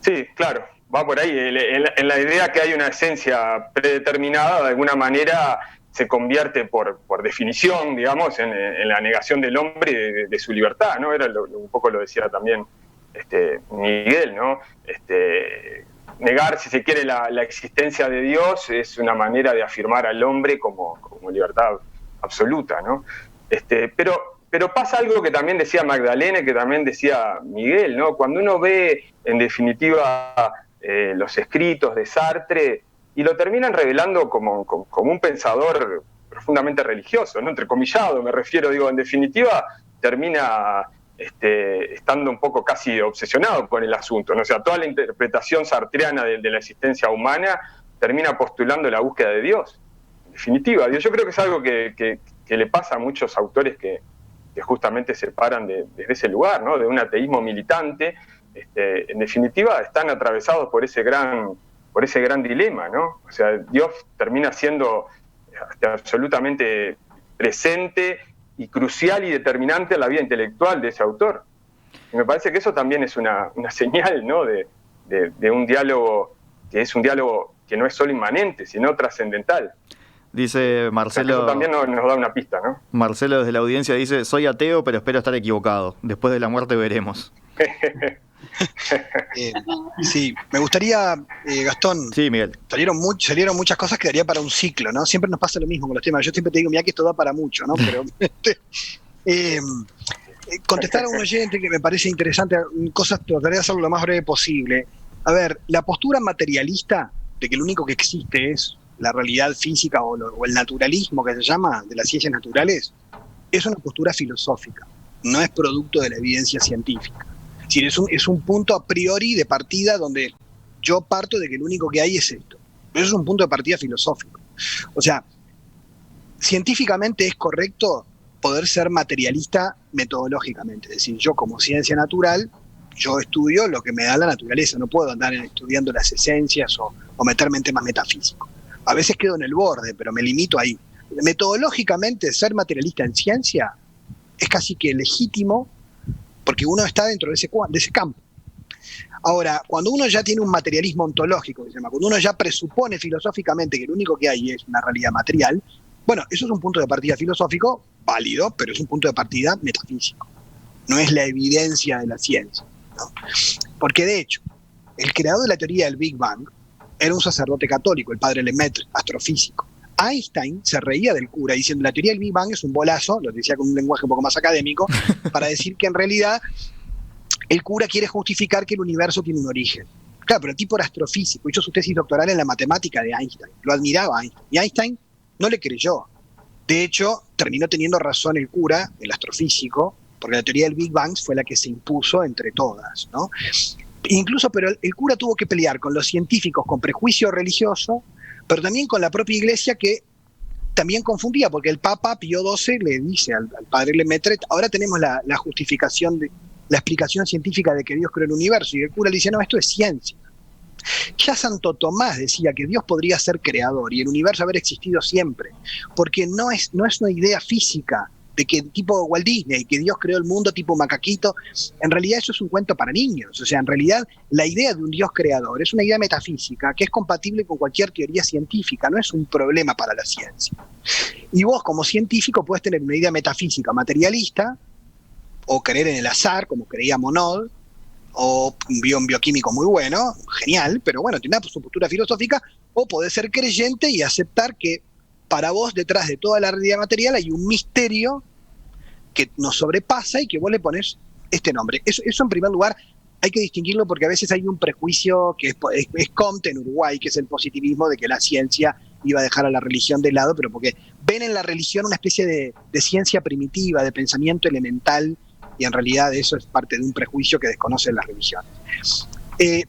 Speaker 3: Sí, claro. Va por ahí, en la idea que hay una esencia predeterminada, de alguna manera se convierte por definición, digamos, en la negación del hombre de su libertad, ¿no? Era un poco lo decía también Miguel, ¿no? Negar, si se quiere, la existencia de Dios es una manera de afirmar al hombre como libertad absoluta, ¿no? Pero pasa algo que también decía Magdalena, que también decía Miguel, ¿no? Cuando uno ve, en definitiva, los escritos de Sartre, y lo terminan revelando como un pensador profundamente religioso, ¿no? Entrecomillado, me refiero, digo, en definitiva, termina estando un poco casi obsesionado con el asunto, ¿no? O sea, toda la interpretación sartreana de la existencia humana termina postulando la búsqueda de Dios. En definitiva, yo creo que es algo que le pasa a muchos autores que justamente se paran desde ese lugar, ¿no? De un ateísmo militante. En definitiva, están atravesados por ese gran dilema, ¿no? O sea, Dios termina siendo absolutamente presente y crucial y determinante en la vida intelectual de ese autor. Y me parece que eso también es una señal, ¿no? de un diálogo que es un diálogo que no es solo inmanente, sino trascendental.
Speaker 1: Dice Marcelo...
Speaker 3: Eso también nos da una pista, ¿no?
Speaker 1: Marcelo desde la audiencia dice: soy ateo, pero espero estar equivocado. Después de la muerte veremos.
Speaker 2: Sí, me gustaría, Gastón.
Speaker 1: Sí, Miguel.
Speaker 2: Salieron muchas cosas que daría para un ciclo, ¿no? Siempre nos pasa lo mismo con los temas. Yo siempre te digo, mira que esto da para mucho, ¿no? Pero contestar a un oyente que me parece interesante, cosas trataré de hacerlo lo más breve posible. A ver, la postura materialista de que lo único que existe es la realidad física o el naturalismo que se llama, de las ciencias naturales, es una postura filosófica, no es producto de la evidencia científica. Es decir, es un punto a priori de partida donde yo parto de que lo único que hay es esto. Pero eso es un punto de partida filosófico. O sea, científicamente es correcto poder ser materialista metodológicamente. Es decir, yo como ciencia natural, yo estudio lo que me da la naturaleza. No puedo andar estudiando las esencias o meterme en temas metafísicos. A veces quedo en el borde, pero me limito ahí. Metodológicamente, ser materialista en ciencia es casi que legítimo, porque uno está dentro de ese campo. Ahora, cuando uno ya tiene un materialismo ontológico, que se llama, cuando uno ya presupone filosóficamente que lo único que hay es una realidad material, bueno, eso es un punto de partida filosófico válido, pero es un punto de partida metafísico. No es la evidencia de la ciencia, ¿no? Porque, de hecho, el creador de la teoría del Big Bang era un sacerdote católico, el padre Lemaitre, astrofísico. Einstein se reía del cura diciendo la teoría del Big Bang es un bolazo, lo decía con un lenguaje un poco más académico, para decir que en realidad El cura quiere justificar que el universo tiene un origen. Claro, pero el tipo era astrofísico, hizo su tesis doctoral en la matemática de Einstein, lo admiraba a Einstein, y Einstein no le creyó. De hecho, terminó teniendo razón el cura, el astrofísico, porque la teoría del Big Bang fue la que se impuso entre todas, ¿no? Incluso, pero el cura tuvo que pelear con los científicos con prejuicio religioso, pero también con la propia iglesia, que también confundía, porque el Papa Pío XII le dice al padre Lemaitre, ahora tenemos la justificación, la explicación científica de que Dios creó el universo, y el cura le dice, no, esto es ciencia. Ya Santo Tomás decía que Dios podría ser creador y el universo haber existido siempre, porque no es una idea física de que tipo Walt Disney, que Dios creó el mundo tipo macaquito. En realidad eso es un cuento para niños. O sea, en realidad la idea de un Dios creador es una idea metafísica que es compatible con cualquier teoría científica, no es un problema para la ciencia. Y vos como científico puedes tener una idea metafísica materialista, o creer en el azar, como creía Monod, o un bioquímico muy bueno, genial, pero bueno, tiene su postura filosófica, o podés ser creyente y aceptar que para vos detrás de toda la realidad material hay un misterio que nos sobrepasa y que vos le ponés este nombre. Eso en primer lugar hay que distinguirlo, porque a veces hay un prejuicio que es Comte en Uruguay, que es el positivismo de que la ciencia iba a dejar a la religión de lado, pero porque ven en la religión una especie de ciencia primitiva, de pensamiento elemental, y en realidad eso es parte de un prejuicio que desconocen las religiones.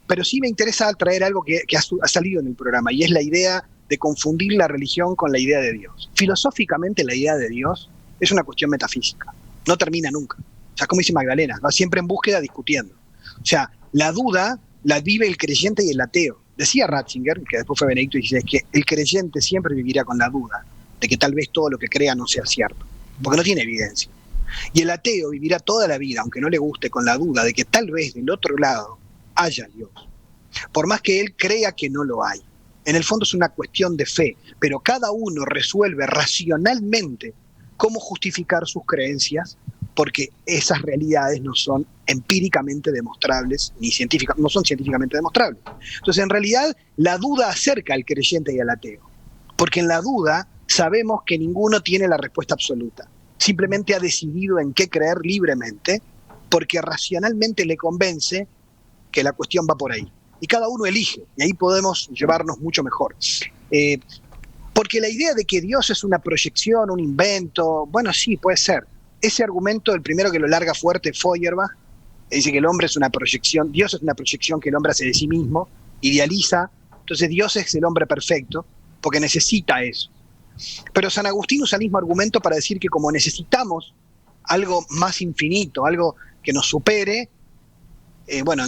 Speaker 2: Pero sí me interesa traer algo que ha salido en el programa, y es la idea de confundir la religión con la idea de Dios. Filosóficamente la idea de Dios es una cuestión metafísica, no termina nunca. O sea, como dice Magdalena, va siempre en búsqueda, discutiendo. O sea, la duda la vive el creyente y el ateo. Decía Ratzinger, que después fue Benedicto, y dice que el creyente siempre vivirá con la duda de que tal vez todo lo que crea no sea cierto, porque no tiene evidencia. Y el ateo vivirá toda la vida, aunque no le guste, con la duda de que tal vez del otro lado haya Dios, por más que él crea que no lo hay. En el fondo es una cuestión de fe, pero cada uno resuelve racionalmente cómo justificar sus creencias, porque esas realidades no son empíricamente demostrables, ni científicas, no son científicamente demostrables. Entonces, en realidad, la duda acerca al creyente y al ateo, porque en la duda sabemos que ninguno tiene la respuesta absoluta. Simplemente ha decidido en qué creer libremente, porque racionalmente le convence que la cuestión va por ahí. Y cada uno elige, y ahí podemos llevarnos mucho mejor. Porque la idea de que Dios es una proyección, un invento, bueno, sí, puede ser. Ese argumento, el primero que lo larga fuerte, Feuerbach, dice que el hombre es una proyección, Dios es una proyección que el hombre hace de sí mismo, idealiza, entonces Dios es el hombre perfecto, porque necesita eso. Pero San Agustín usa el mismo argumento para decir que como necesitamos algo más infinito, algo que nos supere, bueno,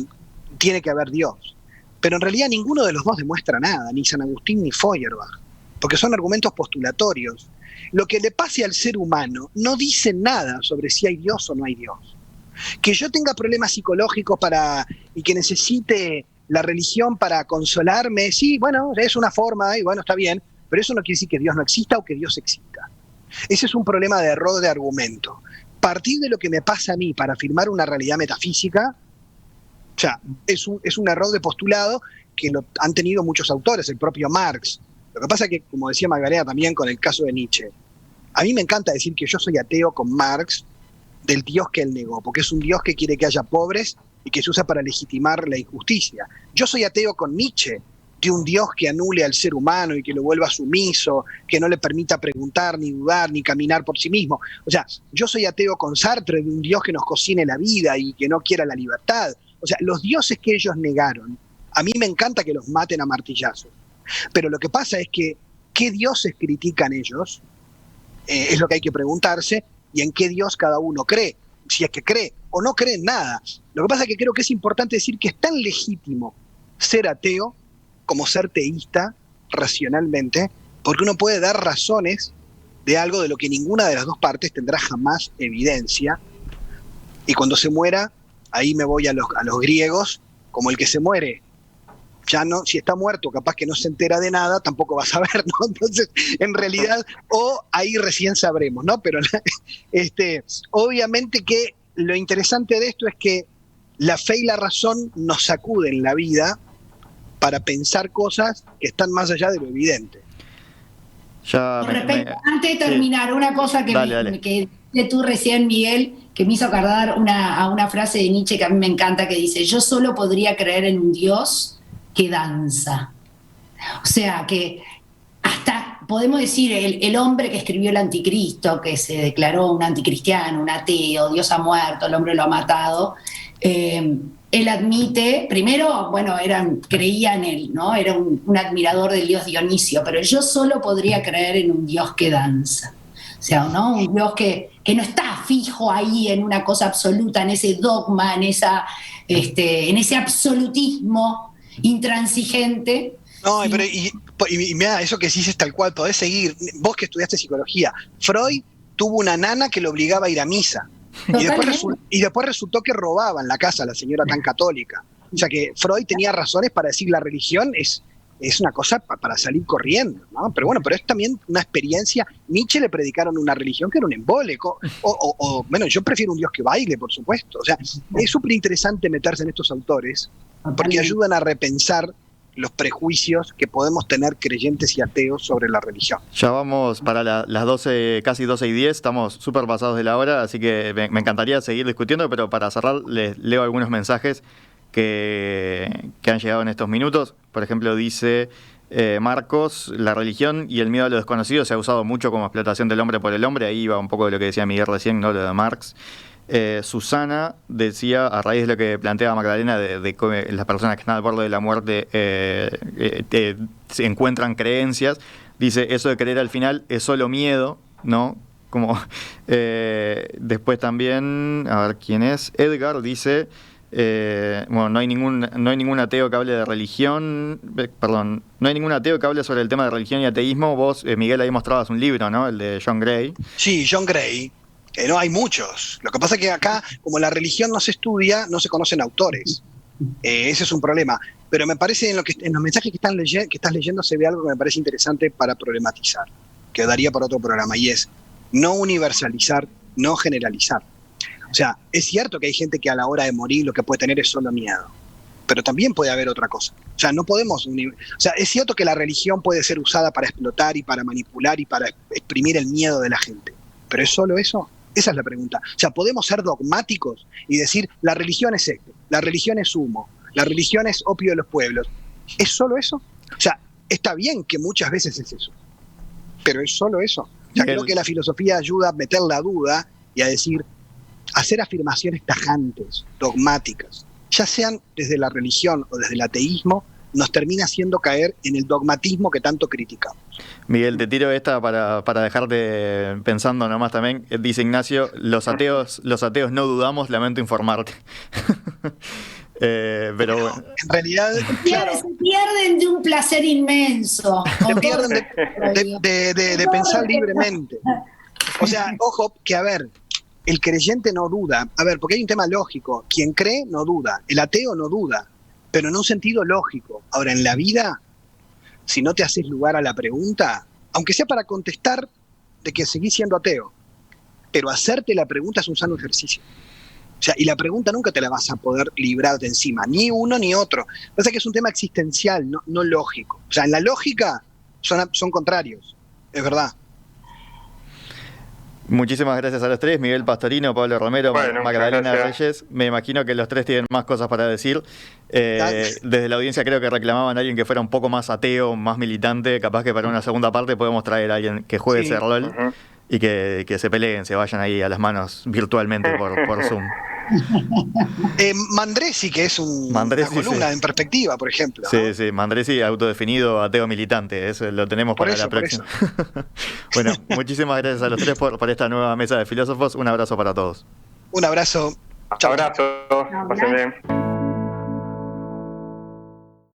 Speaker 2: tiene que haber Dios. Pero en realidad ninguno de los dos demuestra nada, ni San Agustín ni Feuerbach, porque son argumentos postulatorios. Lo que le pase al ser humano no dice nada sobre si hay Dios o no hay Dios. Que yo tenga problemas psicológicos y que necesite la religión para consolarme, sí, bueno, es una forma y bueno, está bien, pero eso no quiere decir que Dios no exista o que Dios exista. Ese es un problema de error de argumento. Partir de lo que me pasa a mí para afirmar una realidad metafísica, o sea, es un error de postulado que lo han tenido muchos autores, el propio Marx. Lo que pasa es que, como decía Magdalena también con el caso de Nietzsche, a mí me encanta decir que yo soy ateo con Marx del Dios que él negó, porque es un Dios que quiere que haya pobres y que se usa para legitimar la injusticia. Yo soy ateo con Nietzsche, de un Dios que anule al ser humano y que lo vuelva sumiso, que no le permita preguntar, ni dudar, ni caminar por sí mismo. O sea, yo soy ateo con Sartre, de un Dios que nos cocine la vida y que no quiera la libertad. O sea, los dioses que ellos negaron, a mí me encanta que los maten a martillazos. Pero lo que pasa es que, ¿qué dioses critican ellos? Es lo que hay que preguntarse, y en qué Dios cada uno cree, si es que cree o no cree en nada. Lo que pasa es que creo que es importante decir que es tan legítimo ser ateo como ser teísta racionalmente, porque uno puede dar razones de algo de lo que ninguna de las dos partes tendrá jamás evidencia, y cuando se muera, ahí me voy a los griegos, como el que se muere, ya no, si está muerto, capaz que no se entera de nada, tampoco va a saber, ¿no? Entonces, en realidad, o ahí recién sabremos, ¿no? Pero obviamente que lo interesante de esto es que la fe y la razón nos sacuden la vida para pensar cosas que están más allá de lo evidente.
Speaker 4: Antes de terminar, una cosa que de tú recién, Miguel, que me hizo acordar a una frase de Nietzsche que a mí me encanta, que dice: yo solo podría creer en un Dios que danza. O sea, que hasta podemos decir el hombre que escribió el Anticristo, que se declaró un anticristiano, un ateo, Dios ha muerto, el hombre lo ha matado, él admite, primero, bueno, creía en él, ¿no? Era un admirador del dios Dionisio, pero yo solo podría creer en un Dios que danza. O sea, ¿no? Un Dios que no está fijo ahí en una cosa absoluta, en ese dogma, en ese absolutismo intransigente.
Speaker 2: No, pero y mira, eso que decís es tal cual, podés seguir. Vos que estudiaste psicología, Freud tuvo una nana que lo obligaba a ir a misa. Y después resultó que robaba en la casa a la señora tan católica. O sea que Freud tenía razones para decir la religión es una cosa para salir corriendo, ¿no? Pero bueno, pero es también una experiencia. Nietzsche le predicaron una religión que era un embólico. Bueno, yo prefiero un Dios que baile, por supuesto. O sea, es súper interesante meterse en estos autores porque ayudan a repensar los prejuicios que podemos tener creyentes y ateos sobre la religión.
Speaker 1: Ya vamos para las 12, casi 12:10, estamos súper pasados de la hora, así que me encantaría seguir discutiendo, pero para cerrar les leo algunos mensajes que han llegado en estos minutos. Por ejemplo, dice Marcos: la religión y el miedo a lo desconocido se ha usado mucho como explotación del hombre por el hombre. Ahí va un poco de lo que decía Miguel recién, ¿no? Lo de Marx. Susana decía, a raíz de lo que planteaba Magdalena, de cómo las personas que están al borde de la muerte se encuentran creencias, dice: eso de creer al final es solo miedo, ¿no? Como después también, a ver quién es, Edgar dice: bueno, no hay ningún ateo que hable de religión, perdón, no hay ningún ateo que hable sobre el tema de religión y ateísmo. Vos, Miguel, ahí mostrabas un libro, ¿no? El de John Gray.
Speaker 2: Sí, John Gray. No hay muchos. Lo que pasa es que acá, como la religión no se estudia, no se conocen autores. Ese es un problema. Pero me parece en los mensajes que estás leyendo se ve algo que me parece interesante para problematizar, que daría para otro programa, y es no universalizar, no generalizar. O sea, es cierto que hay gente que a la hora de morir lo que puede tener es solo miedo, pero también puede haber otra cosa. O sea, no podemos... O sea, es cierto que la religión puede ser usada para explotar y para manipular y para exprimir el miedo de la gente, pero ¿es solo eso? Esa es la pregunta. O sea, podemos ser dogmáticos y decir: la religión es esto, la religión es humo, la religión es opio de los pueblos. ¿Es solo eso? O sea, está bien que muchas veces es eso, pero ¿es solo eso? O sea, creo que la filosofía ayuda a meter la duda y a decir, hacer afirmaciones tajantes, dogmáticas, ya sean desde la religión o desde el ateísmo, nos termina haciendo caer en el dogmatismo que tanto criticamos.
Speaker 1: Miguel, te tiro esta para dejarte pensando nomás también. Dice Ignacio: los ateos no dudamos, lamento informarte. Pero bueno.
Speaker 2: En realidad, claro,
Speaker 4: se pierden de un placer inmenso.
Speaker 2: Se pierden de pensar libremente. O sea, ojo, que a ver, el creyente no duda. A ver, porque hay un tema lógico. Quien cree no duda, el ateo no duda, pero en un sentido lógico. Ahora, en la vida, si no te haces lugar a la pregunta, aunque sea para contestar de que seguís siendo ateo, pero hacerte la pregunta es un sano ejercicio. O sea, y la pregunta nunca te la vas a poder librar de encima, ni uno ni otro. Pasa que es un tema existencial, no lógico. O sea, en la lógica son contrarios, es verdad.
Speaker 1: Muchísimas gracias a los tres: Miguel Pastorino, Pablo Romero, Magdalena Reyes. Me imagino que los tres tienen más cosas para decir. Desde la audiencia creo que reclamaban a alguien que fuera un poco más ateo, más militante. Capaz que para una segunda parte podemos traer a alguien que juegue ese rol y que se peleen, se vayan ahí a las manos virtualmente por Zoom.
Speaker 2: Mandresi, que es una columna en Perspectiva, por ejemplo.
Speaker 1: Sí, sí, Mandresi, autodefinido ateo militante, eso lo tenemos para la próxima. Bueno, muchísimas gracias a los tres por esta nueva mesa de filósofos. Un abrazo para todos.
Speaker 2: Un abrazo.
Speaker 3: Chao. Abrazo. Pasen bien.